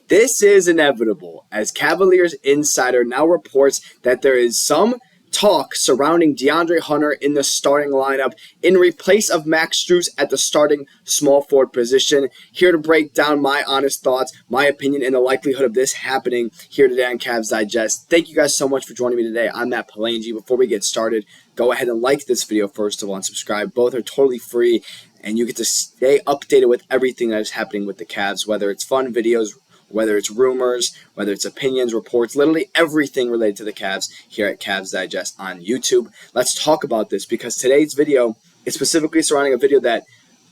This is inevitable, as Cavaliers Insider now reports that there is some talk surrounding DeAndre Hunter in the starting lineup in replace of Max Strus at the starting small forward position. Here to break down my honest thoughts, my opinion, and the likelihood of this happening here today on Cavs Digest. Thank you guys so much for joining me today. I'm Matt Palangi. Before we get started, go ahead and like this video first of all and subscribe. Both are totally free, and you get to stay updated with everything that is happening with the Cavs, whether it's fun videos, whether it's rumors, whether it's opinions, reports, literally everything related to the Cavs here at Cavs Digest on YouTube. Let's talk about this because today's video is specifically surrounding a video that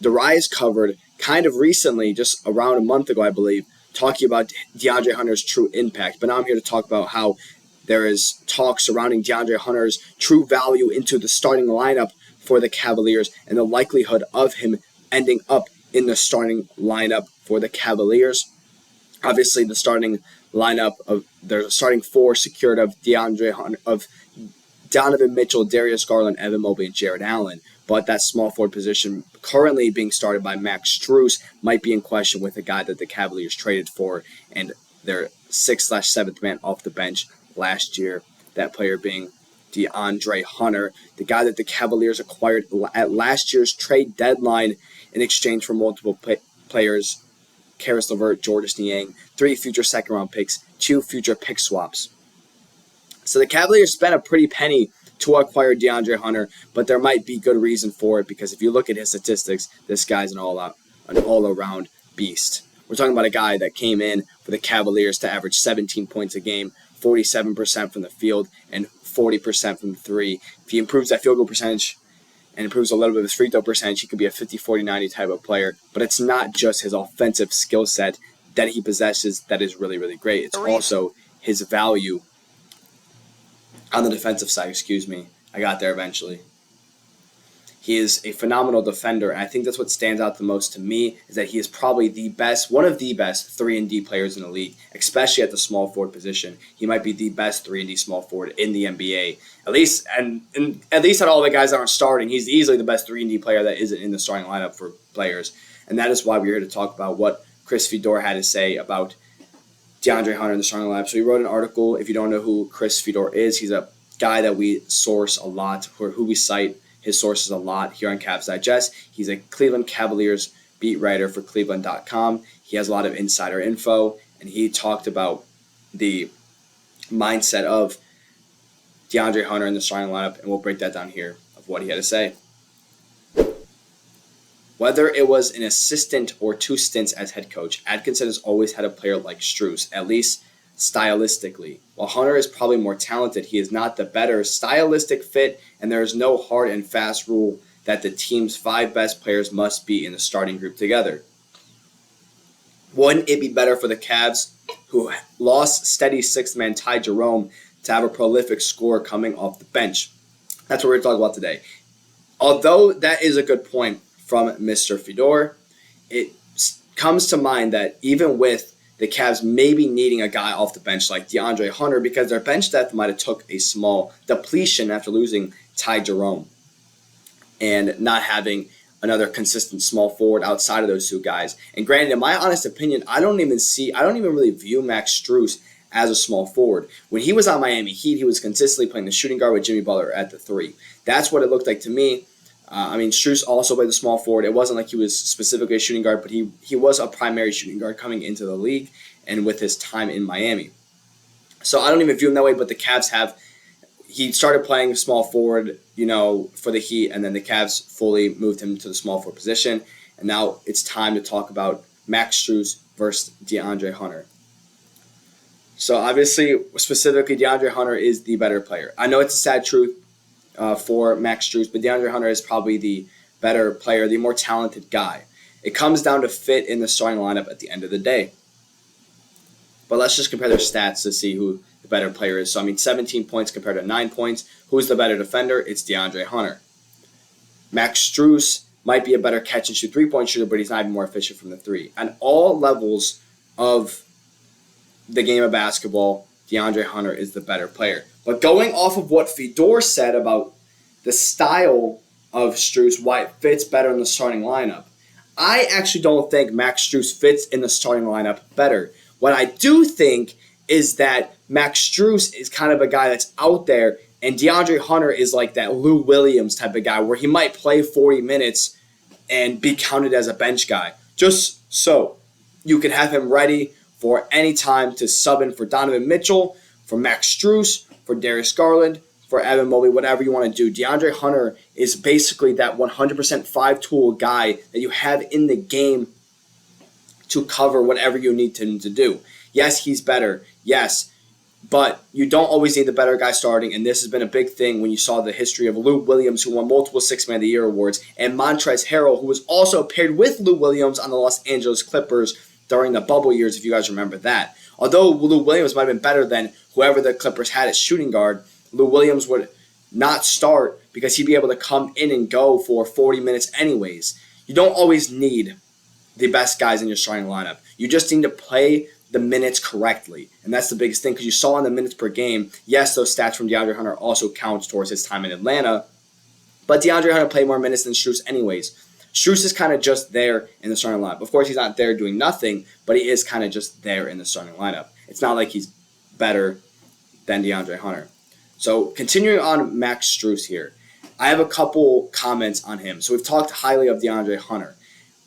Darius covered kind of recently, just around a month ago, I believe, talking about DeAndre Hunter's true impact. But now I'm here to talk about how there is talk surrounding DeAndre Hunter's true value into the starting lineup for the Cavaliers and the likelihood of him ending up in the starting lineup for the Cavaliers. Obviously, the starting lineup of there's starting four secured of DeAndre Hunter, of Donovan Mitchell, Darius Garland, Evan Mobley, and Jarrett Allen. But that small forward position currently being started by Max Strus might be in question with a guy that the Cavaliers traded for and their 6/7th man off the bench last year. That player being DeAndre Hunter, the guy that the Cavaliers acquired at last year's trade deadline in exchange for multiple players. Karis LeVert, Georges Niang, 3 future second-round picks, 2 future pick swaps. So the Cavaliers spent a pretty penny to acquire DeAndre Hunter, but there might be good reason for it because if you look at his statistics, this guy's an all-around beast. We're talking about a guy that came in for the Cavaliers to average 17 points a game, 47% from the field, and 40% from the three. If he improves that field goal percentage and improves a little bit of his free throw percentage, he could be a 50-40-90 type of player. But it's not just his offensive skill set that he possesses that is really, really great. It's also his value on the defensive side. I got there eventually. He is a phenomenal defender, and I think that's what stands out the most to me is that he is probably one of the best 3-and-D players in the league, especially at the small forward position. He might be the best 3-and-D small forward in the NBA. At least at all the guys that aren't starting, he's easily the best 3-and-D player that isn't in the starting lineup for players. And that is why we're here to talk about what Chris Fedor had to say about DeAndre Hunter in the starting lineup. So he wrote an article. If you don't know who Chris Fedor is, he's a guy that we source a lot, or who we cite his sources a lot here on Cavs Digest. He's a Cleveland Cavaliers beat writer for Cleveland.com. He has a lot of insider info, and he talked about the mindset of DeAndre Hunter in the starting lineup, and we'll break that down here of what he had to say. Whether it was an assistant or 2 stints as head coach, Atkinson has always had a player like Strus, at least stylistically. While Hunter is probably more talented, he is not the better stylistic fit, and there is no hard and fast rule that the team's 5 best players must be in the starting group together. Wouldn't it be better for the Cavs, who lost steady 6th man Ty Jerome, to have a prolific scorer coming off the bench? That's what we're talking about today. Although that is a good point from Mr. Fedor, it comes to mind that even with the Cavs maybe needing a guy off the bench like DeAndre Hunter, because their bench depth might have took a small depletion after losing Ty Jerome and not having another consistent small forward outside of those 2 guys. And granted, in my honest opinion, I don't even really view Max Strus as a small forward. When he was on Miami Heat, he was consistently playing the shooting guard with Jimmy Butler at the 3. That's what it looked like to me. Strus also played the small forward. It wasn't like he was specifically a shooting guard, but he was a primary shooting guard coming into the league and with his time in Miami. So I don't even view him that way, but the Cavs he started playing small forward, for the Heat, and then the Cavs fully moved him to the small forward position. And now it's time to talk about Max Strus versus DeAndre Hunter. So obviously, specifically, DeAndre Hunter is the better player. I know it's a sad truth for Max Strus, but DeAndre Hunter is probably the better player, the more talented guy. It comes down to fit in the starting lineup at the end of the day. But let's just compare their stats to see who the better player is. So, 17 points compared to 9 points. Who's the better defender? It's DeAndre Hunter. Max Strus might be a better catch-and-shoot three-point shooter, but he's not even more efficient from the 3. On all levels of the game of basketball, DeAndre Hunter is the better player. But going off of what Fedor said about the style of Strus, why it fits better in the starting lineup, I actually don't think Max Strus fits in the starting lineup better. What I do think is that Max Strus is kind of a guy that's out there, and DeAndre Hunter is like that Lou Williams type of guy where he might play 40 minutes and be counted as a bench guy. Just so you can have him ready for any time to sub in for Donovan Mitchell, for Max Strus, for Darius Garland, for Evan Mobley, whatever you want to do. DeAndre Hunter is basically that 100% five-tool guy that you have in the game to cover whatever you need him to do. Yes, he's better. Yes, but you don't always need the better guy starting, and this has been a big thing when you saw the history of Lou Williams, who won multiple Sixth Man of the Year awards, and Montrezl Harrell, who was also paired with Lou Williams on the Los Angeles Clippers during the bubble years, if you guys remember that. Although Lou Williams might have been better than whoever the Clippers had at shooting guard, Lou Williams would not start because he'd be able to come in and go for 40 minutes anyways. You don't always need the best guys in your starting lineup. You just need to play the minutes correctly. And that's the biggest thing, because you saw in the minutes per game, yes, those stats from DeAndre Hunter also counts towards his time in Atlanta, but DeAndre Hunter played more minutes than Strus anyways. Strus is kind of just there in the starting lineup. Of course, he's not there doing nothing, but he is kind of just there in the starting lineup. It's not like he's better than DeAndre Hunter. So continuing on Max Strus here, I have a couple comments on him. So we've talked highly of DeAndre Hunter.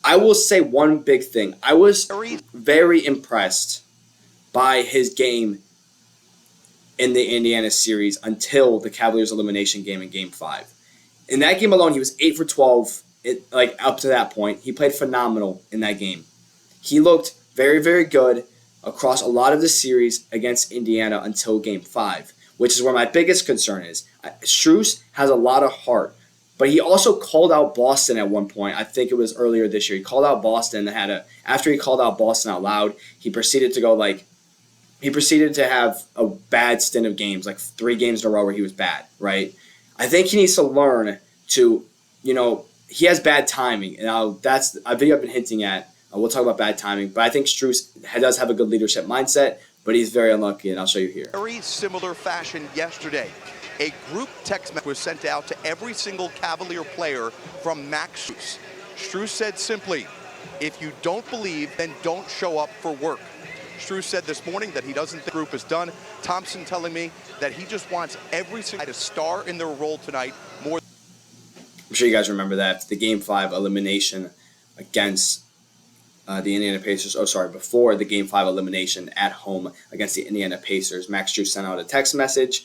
I will say one big thing. I was very impressed by his game in the Indiana series until the Cavaliers elimination game in Game 5. In that game alone, he was 8 for 12. Up to that point, he played phenomenal in that game. He looked very, very good across a lot of the series against Indiana until Game 5, which is where my biggest concern is. Strus has a lot of heart, but he also called out Boston at one point. I think it was earlier this year. He called out Boston and after he called out Boston out loud, he proceeded to have a bad stint of games, like 3 games in a row where he was bad, right? I think he needs to learn to, he has bad timing, and that's a video I've been hinting at. We'll talk about bad timing, but I think Strus does have a good leadership mindset, but he's very unlucky, and I'll show you here. Very similar fashion yesterday. A group text message was sent out to every single Cavalier player from Max Strus. Strus said simply, if you don't believe, then don't show up for work. Strus said this morning that he doesn't think the group is done. Thompson telling me that he just wants every single guy to star in their role tonight more. I'm sure you guys remember that. The Game 5 elimination against the Indiana Pacers. Before the Game 5 elimination at home against the Indiana Pacers, Max Strus sent out a text message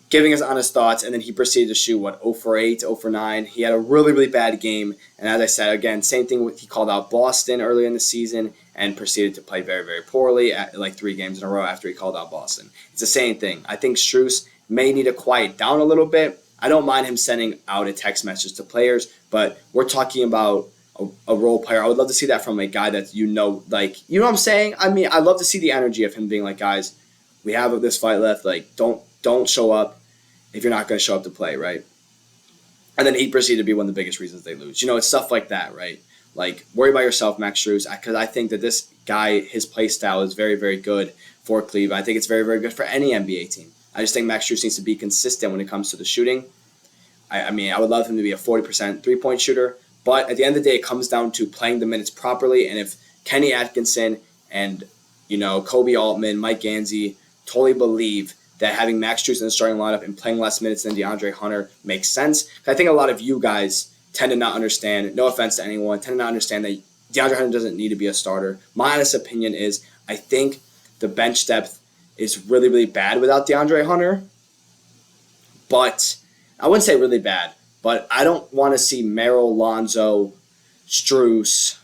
giving his honest thoughts, and then he proceeded to shoot, 0 for 8, 0 for 9. He had a really, really bad game, and as I said, again, same thing, he called out Boston earlier in the season and proceeded to play very, very poorly at 3 games in a row after he called out Boston. It's the same thing. I think Strus may need to quiet down a little bit. I don't mind him sending out a text message to players, but we're talking about a role player. I would love to see that from a guy that you know what I'm saying? I mean, I love to see the energy of him being like, guys, we have this fight left. Don't show up if you're not going to show up to play, right? And then he proceeded to be one of the biggest reasons they lose. It's stuff like that, right? Worry about yourself, Max Strus, because I think that this guy, his play style is very, very good for Cleveland. I think it's very, very good for any NBA team. I just think Max Strus needs to be consistent when it comes to the shooting. I would love him to be a 40% three-point shooter, but at the end of the day, it comes down to playing the minutes properly, and if Kenny Atkinson and, Koby Altman, Mike Gansey totally believe that having Max Strus in the starting lineup and playing less minutes than DeAndre Hunter makes sense. I think a lot of you guys tend to not understand, no offense to anyone, tend to not understand that DeAndre Hunter doesn't need to be a starter. My honest opinion is I think the bench depth is really, really bad without DeAndre Hunter. But I wouldn't say really bad, but I don't want to see Merrill, Lonzo, Strus,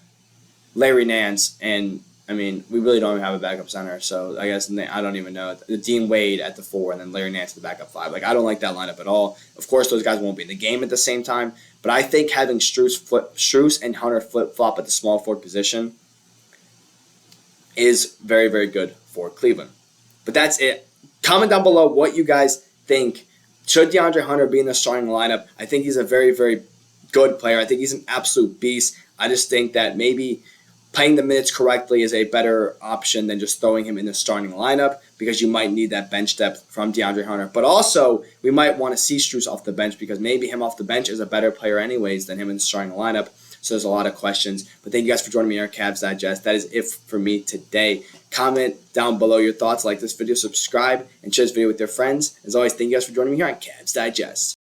Larry Nance, and we really don't even have a backup center, so I guess I don't even know. Dean Wade at the 4 and then Larry Nance at the backup 5. I don't like that lineup at all. Of course, those guys won't be in the game at the same time, but I think having Strus and Hunter flip-flop at the small forward position is very, very good for Cleveland. But that's it. Comment down below what you guys think. Should DeAndre Hunter be in the starting lineup? I think he's a very, very good player. I think he's an absolute beast. I just think that maybe playing the minutes correctly is a better option than just throwing him in the starting lineup, because you might need that bench depth from DeAndre Hunter. But also, we might want to see Strus off the bench, because maybe him off the bench is a better player anyways than him in the starting lineup. so there's a lot of questions. But thank you guys for joining me on Cavs Digest. That is it for me today. Comment down below your thoughts, like this video, subscribe, and share this video with your friends. As always, thank you guys for joining me here on Cavs Digest.